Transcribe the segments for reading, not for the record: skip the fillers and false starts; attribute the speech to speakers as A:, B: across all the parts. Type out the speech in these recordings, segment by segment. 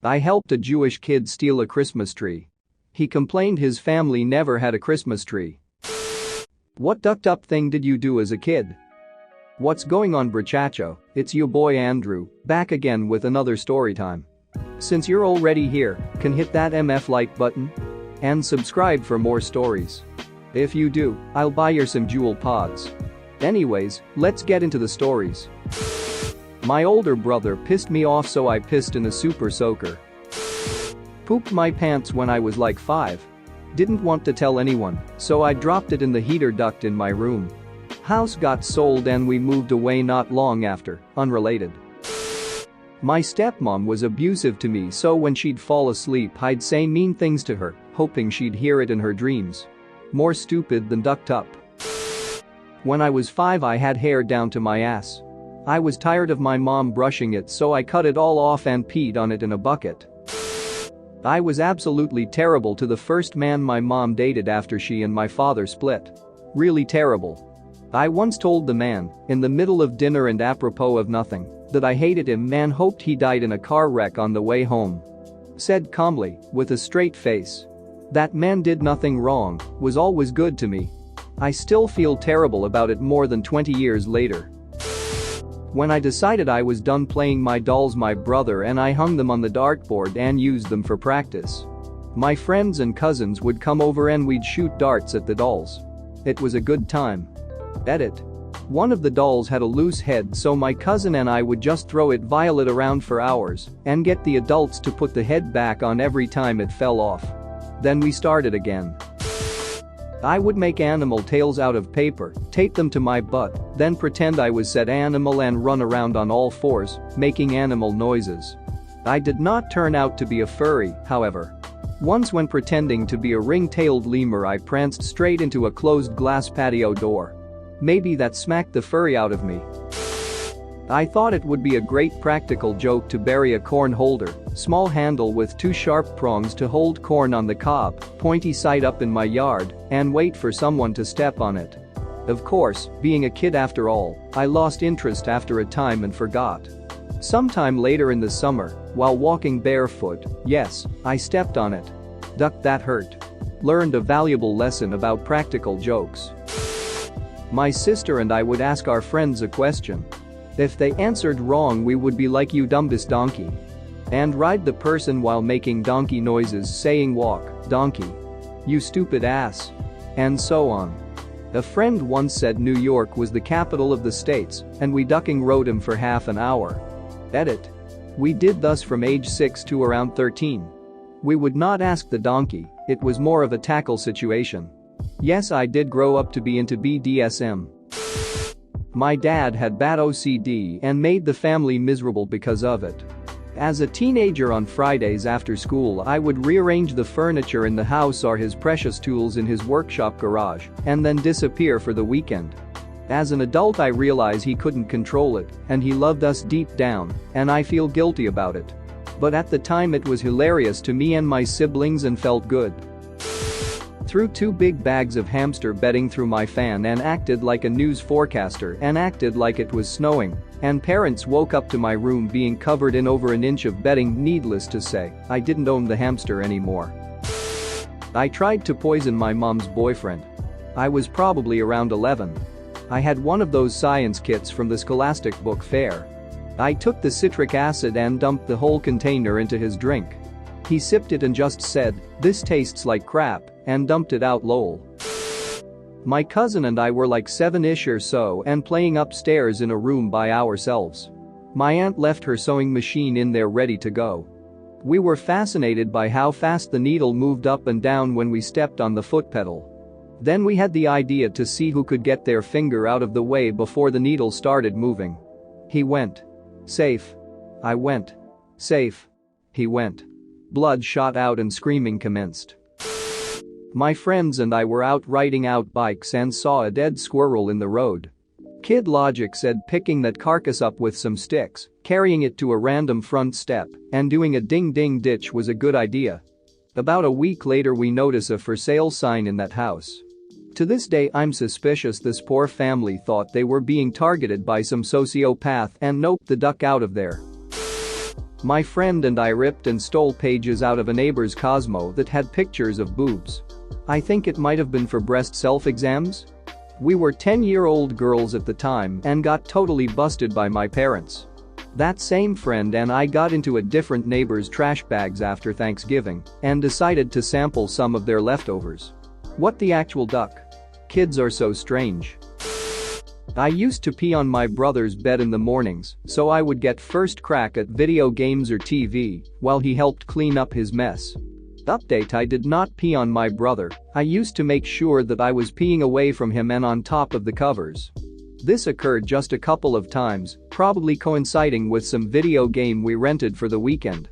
A: I helped a Jewish kid steal a Christmas tree. He complained his family never had a Christmas tree. What ducked up thing did you do as a kid? What's going on, Brachacho? It's your boy Andrew, back again with another story time. Since you're already here, can hit that MF like button? And subscribe for more stories. If you do, I'll buy you some jewel pods. Anyways, let's get into the stories. My older brother pissed me off, so I pissed in a super soaker. Pooped my pants when I was like 5. Didn't want to tell anyone, so I dropped it in the heater duct in my room. House got sold and we moved away not long after, unrelated. My stepmom was abusive to me, so when she'd fall asleep I'd say mean things to her, hoping she'd hear it in her dreams. More stupid than ducked up. When I was 5 I had hair down to my ass. I was tired of my mom brushing it, so I cut it all off and peed on it in a bucket. I was absolutely terrible to the first man my mom dated after she and my father split. Really terrible. I once told the man, in the middle of dinner and apropos of nothing, that I hated him and hoped he died in a car wreck on the way home. Said calmly, with a straight face. That man did nothing wrong, was always good to me. I still feel terrible about it more than 20 years later. When I decided I was done playing my dolls, my brother and I hung them on the dartboard and used them for practice. My friends and cousins would come over and we'd shoot darts at the dolls. It was a good time. Edit. One of the dolls had a loose head, so my cousin and I would just throw it violet around for hours and get the adults to put the head back on every time it fell off. Then we started again. I would make animal tails out of paper, tape them to my butt, then pretend I was said animal and run around on all fours, making animal noises. I did not turn out to be a furry, however. Once when pretending to be a ring-tailed lemur I pranced straight into a closed glass patio door. Maybe that smacked the furry out of me. I thought it would be a great practical joke to bury a corn holder, small handle with 2 sharp prongs to hold corn on the cob, pointy side up in my yard, and wait for someone to step on it. Of course, being a kid after all, I lost interest after a time and forgot. Sometime later in the summer, while walking barefoot, yes, I stepped on it. Duck, that hurt. Learned a valuable lesson about practical jokes. My sister and I would ask our friends a question. If they answered wrong we would be like, you dumbest donkey. And ride the person while making donkey noises, saying walk, donkey. You stupid ass. And so on. A friend once said New York was the capital of the states and we ducking rode him for half an hour. Edit. We did thus from age 6 to around 13. We would not ask the donkey, it was more of a tackle situation. Yes, I did grow up to be into BDSM. My dad had bad OCD and made the family miserable because of it. As a teenager on Fridays after school I would rearrange the furniture in the house or his precious tools in his workshop garage and then disappear for the weekend. As an adult I realize he couldn't control it and he loved us deep down, and I feel guilty about it. But at the time it was hilarious to me and my siblings and felt good. Threw 2 big bags of hamster bedding through my fan and acted like a news forecaster and acted like it was snowing, and parents woke up to my room being covered in over an inch of bedding. Needless to say, I didn't own the hamster anymore. I tried to poison my mom's boyfriend. I was probably around 11. I had one of those science kits from the Scholastic book fair. I took the citric acid and dumped the whole container into his drink. He sipped it and just said, "This tastes like crap," and dumped it out, lol. My cousin and I were like 7-ish or so and playing upstairs in a room by ourselves. My aunt left her sewing machine in there ready to go. We were fascinated by how fast the needle moved up and down when we stepped on the foot pedal. Then we had the idea to see who could get their finger out of the way before the needle started moving. He went. Safe. I went. Safe. He went. Blood shot out and screaming commenced. My friends and I were out riding out bikes and saw a dead squirrel in the road. Kid logic said picking that carcass up with some sticks, carrying it to a random front step, and doing a ding-ding ditch was a good idea. About a week later we notice a for sale sign in that house. To this day I'm suspicious this poor family thought they were being targeted by some sociopath and noped the duck out of there. My friend and I ripped and stole pages out of a neighbor's Cosmo that had pictures of boobs. I think it might have been for breast self-exams? We were 10-year-old girls at the time and got totally busted by my parents. That same friend and I got into a different neighbor's trash bags after Thanksgiving and decided to sample some of their leftovers. What the actual duck? Kids are so strange. I used to pee on my brother's bed in the mornings, so I would get first crack at video games or TV while he helped clean up his mess. Update: I did not pee on my brother. I used to make sure that I was peeing away from him and on top of the covers. This occurred just a couple of times, probably coinciding with some video game we rented for the weekend.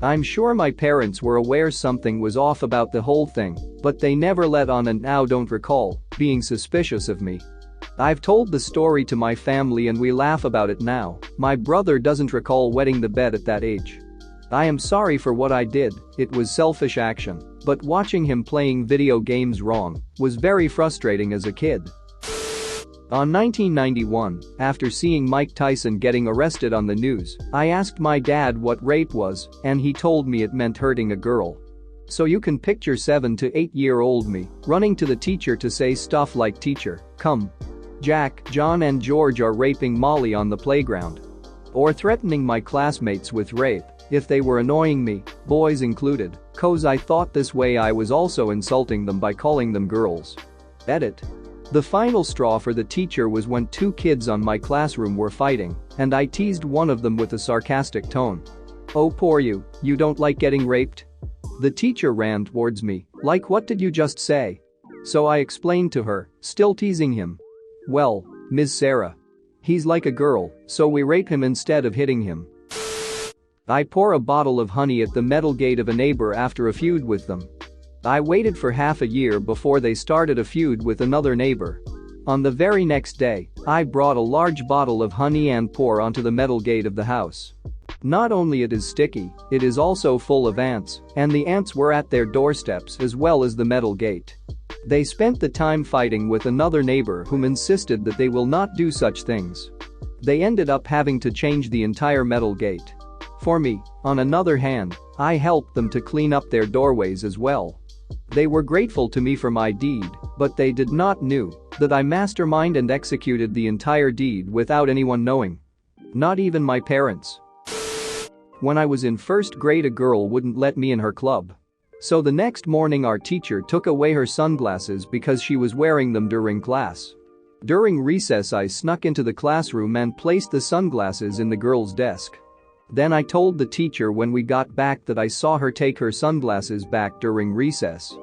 A: I'm sure my parents were aware something was off about the whole thing, but they never let on and now don't recall being suspicious of me. I've told the story to my family and we laugh about it now. My brother doesn't recall wetting the bed at that age. I am sorry for what I did, it was selfish action, but watching him playing video games wrong was very frustrating as a kid. On 1991, after seeing Mike Tyson getting arrested on the news, I asked my dad what rape was, and he told me it meant hurting a girl. So you can picture 7 to 8-year-old me running to the teacher to say stuff like, "Teacher, come. Jack, John and George are raping Molly on the playground." Or threatening my classmates with rape if they were annoying me, boys included, 'cause I thought this way I was also insulting them by calling them girls. Edit. The final straw for the teacher was when 2 kids on my classroom were fighting, and I teased one of them with a sarcastic tone. "Oh, poor you don't like getting raped?" The teacher ran towards me, like, "What did you just say?" So I explained to her, still teasing him. "Well, Ms. Sarah. He's like a girl, so we rape him instead of hitting him." I pour a bottle of honey at the metal gate of a neighbor after a feud with them. I waited for half a year before they started a feud with another neighbor. On the very next day, I brought a large bottle of honey and pour onto the metal gate of the house. Not only it is sticky, it is also full of ants, and the ants were at their doorsteps as well as the metal gate. They spent the time fighting with another neighbor whom insisted that they will not do such things. They ended up having to change the entire metal gate. For me, on another hand, I helped them to clean up their doorways as well. They were grateful to me for my deed, but they did not know that I masterminded and executed the entire deed without anyone knowing. Not even my parents. When I was in first grade, a girl wouldn't let me in her club. So the next morning our teacher took away her sunglasses because she was wearing them during class. During recess I snuck into the classroom and placed the sunglasses in the girl's desk. Then I told the teacher when we got back that I saw her take her sunglasses back during recess.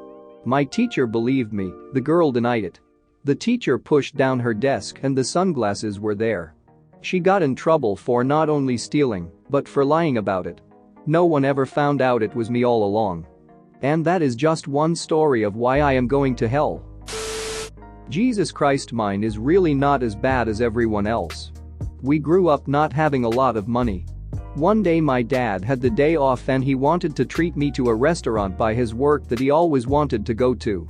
A: My teacher believed me, the girl denied it. The teacher pushed down her desk and the sunglasses were there. She got in trouble for not only stealing, but for lying about it. No one ever found out it was me all along. And that is just one story of why I am going to hell. Jesus Christ, mine is really not as bad as everyone else. We grew up not having a lot of money. One day my dad had the day off and he wanted to treat me to a restaurant by his work that he always wanted to go to.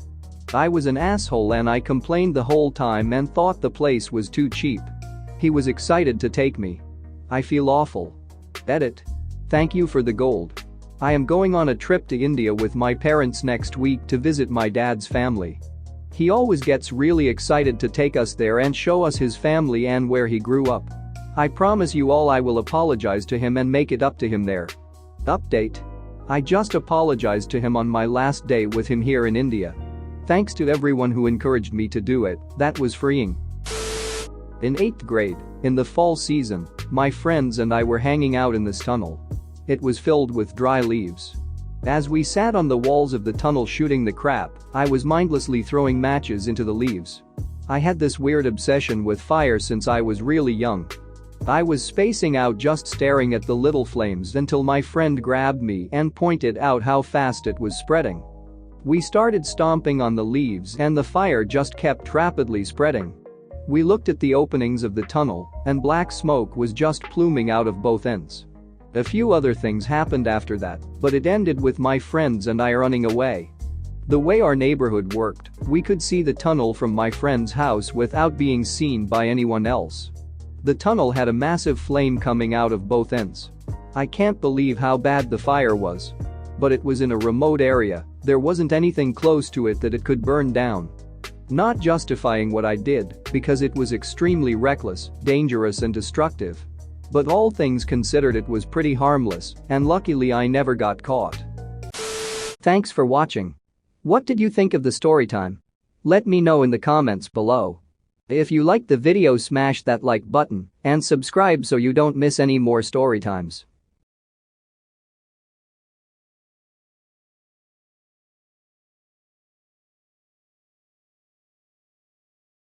A: I was an asshole and I complained the whole time and thought the place was too cheap. He was excited to take me. I feel awful. Edit. Thank you for the gold. I am going on a trip to India with my parents next week to visit my dad's family. He always gets really excited to take us there and show us his family and where he grew up. I promise you all I will apologize to him and make it up to him there. Update. I just apologized to him on my last day with him here in India. Thanks to everyone who encouraged me to do it, that was freeing. In 8th grade, in the fall season, my friends and I were hanging out in this tunnel. It was filled with dry leaves. As we sat on the walls of the tunnel shooting the crap, I was mindlessly throwing matches into the leaves. I had this weird obsession with fire since I was really young. I was spacing out just staring at the little flames until my friend grabbed me and pointed out how fast it was spreading. We started stomping on the leaves and the fire just kept rapidly spreading. We looked at the openings of the tunnel and black smoke was just pluming out of both ends. A few other things happened after that, but it ended with my friends and I running away. The way our neighborhood worked, we could see the tunnel from my friend's house without being seen by anyone else. The tunnel had a massive flame coming out of both ends. I can't believe how bad the fire was. But it was in a remote area, there wasn't anything close to it that it could burn down. Not justifying what I did, because it was extremely reckless, dangerous and destructive. But all things considered, it was pretty harmless, and luckily I never got caught. Thanks for watching. What did you think of the story time? Let me know in the comments below. If you liked the video, smash that like button and subscribe so you don't miss any more story times.